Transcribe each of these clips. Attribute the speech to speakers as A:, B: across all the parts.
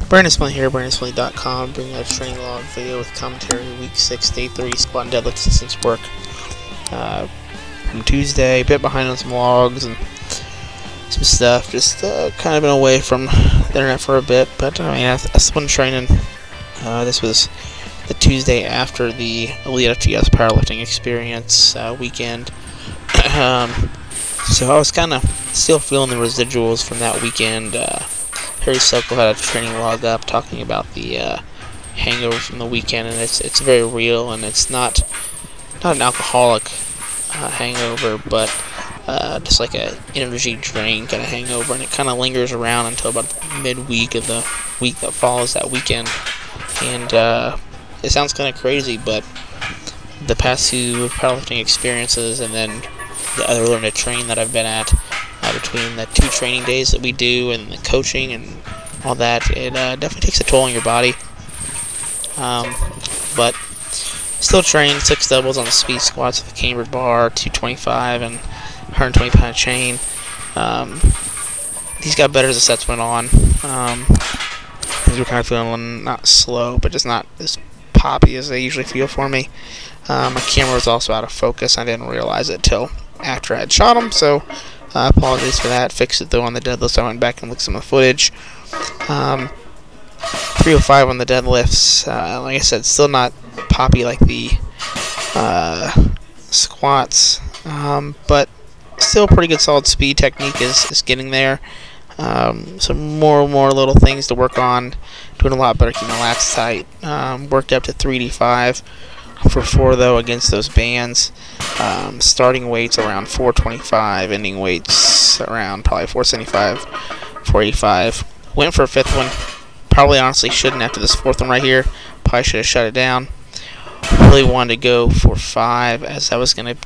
A: Brandon Smitley here, BrandonSmitley.com, bringing you a training log video with commentary, week 6, day 3, squat and deadlift assistance work from Tuesday. A bit behind on some logs and some stuff, just kind of been away from the internet for a bit, but I mean, I've still been training. This was the Tuesday after the Elitefts powerlifting experience weekend. So I was kind of still feeling the residuals from that weekend. Harry Sokol had a training log up talking about the hangover from the weekend, and it's very real, and it's not an alcoholic hangover, but just like a energy drain kind of hangover, and it kind of lingers around until about midweek of the week that follows that weekend. And it sounds kind of crazy, but the past two powerlifting experiences and then the other learn to train that I've been at, between the 2 training days that we do and the coaching and all that, it definitely takes a toll on your body. But still train 6 doubles on the speed squats with a cambered bar, 225 and 120 pound chain. These got better as the sets went on. These were kind of feeling not slow, but just not as poppy as they usually feel for me. My camera was also out of focus. I didn't realize it till after I had shot them, so I apologize for that. Fixed it though on the deadlift, so I went back and looked at some of the footage. 305 on the deadlifts. Like I said, still not poppy like the squats, but still pretty good solid speed. Technique is getting there. Some more little things to work on. Doing a lot better keeping my lats tight. Worked up to 385 for 4 though against those bands. Starting weights around 425, ending weights around probably 475, 485. Went for a 5th one. Probably honestly shouldn't after this 4th one right here. Probably should have shut it down. Really wanted to go for 5 as I was going to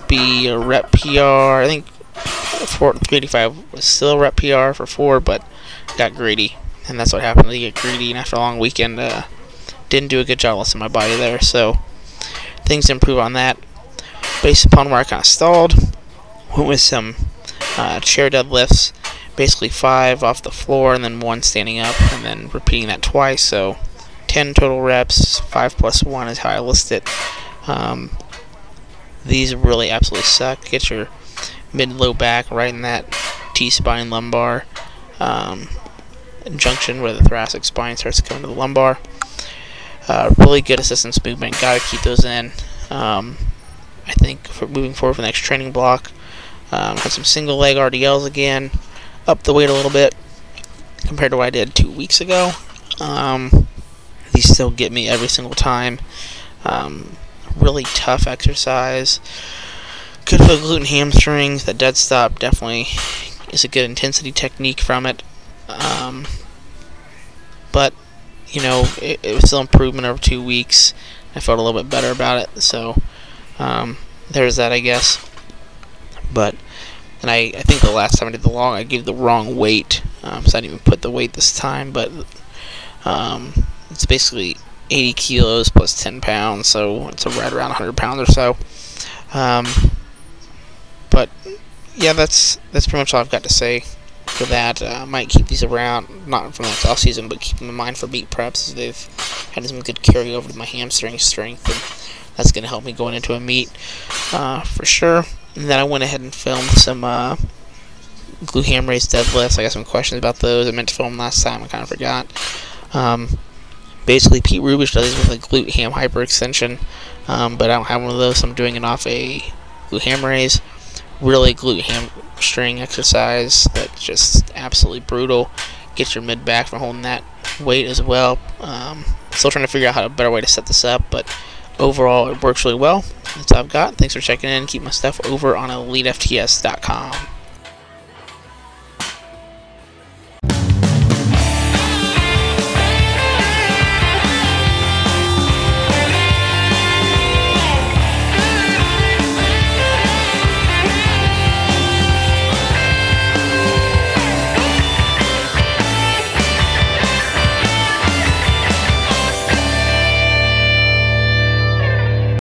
A: be a rep PR. I think 385 was still a rep PR for 4, but got greedy. And that's what happened. You get greedy, and after a long weekend, didn't do a good job listening to my body there. So things to improve on that. Based upon where I kind of stalled, went with some chair deadlifts, basically 5 off the floor and then 1 standing up, and then repeating that twice. So 10 total reps, 5 plus 1 is how I list it. These really absolutely suck. Get your mid-low back right in that T-spine lumbar junction where the thoracic spine starts to come to the lumbar. Really good assistance movement. Got to keep those in. I think for moving forward for the next training block, had some single leg RDLs again. Up the weight a little bit compared to what I did 2 weeks ago. These still get me every single time. Really tough exercise. Good for the glute and hamstrings. The dead stop definitely is a good intensity technique from it. But you know, it was still improvement over 2 weeks. I felt a little bit better about it. So there's that, I guess. But and I think the last time I did the log, I gave the wrong weight, so I didn't even put the weight this time. But it's basically 80 kilos plus 10 pounds, so it's right around 100 pounds or so. But yeah, that's pretty much all I've got to say for that. I might keep these around, not for the next off season, but keep them in mind for meet preps, as they've had some good carryover to my hamstring strength, and that's going to help me going into a meet for sure. And then I went ahead and filmed some glute ham raise deadlifts. I got some questions about those. I meant to film last time, I kind of forgot. Basically, Pete Rubish does these with a glute ham hyperextension, but I don't have one of those, so I'm doing it off a glute ham raise. Really glute hamstring exercise that's just absolutely brutal. Get your mid back from holding that weight as well. Still trying to figure out a better way to set this up, but overall it works really well. That's all I've got. Thanks for checking in. Keep my stuff over on elitefts.com.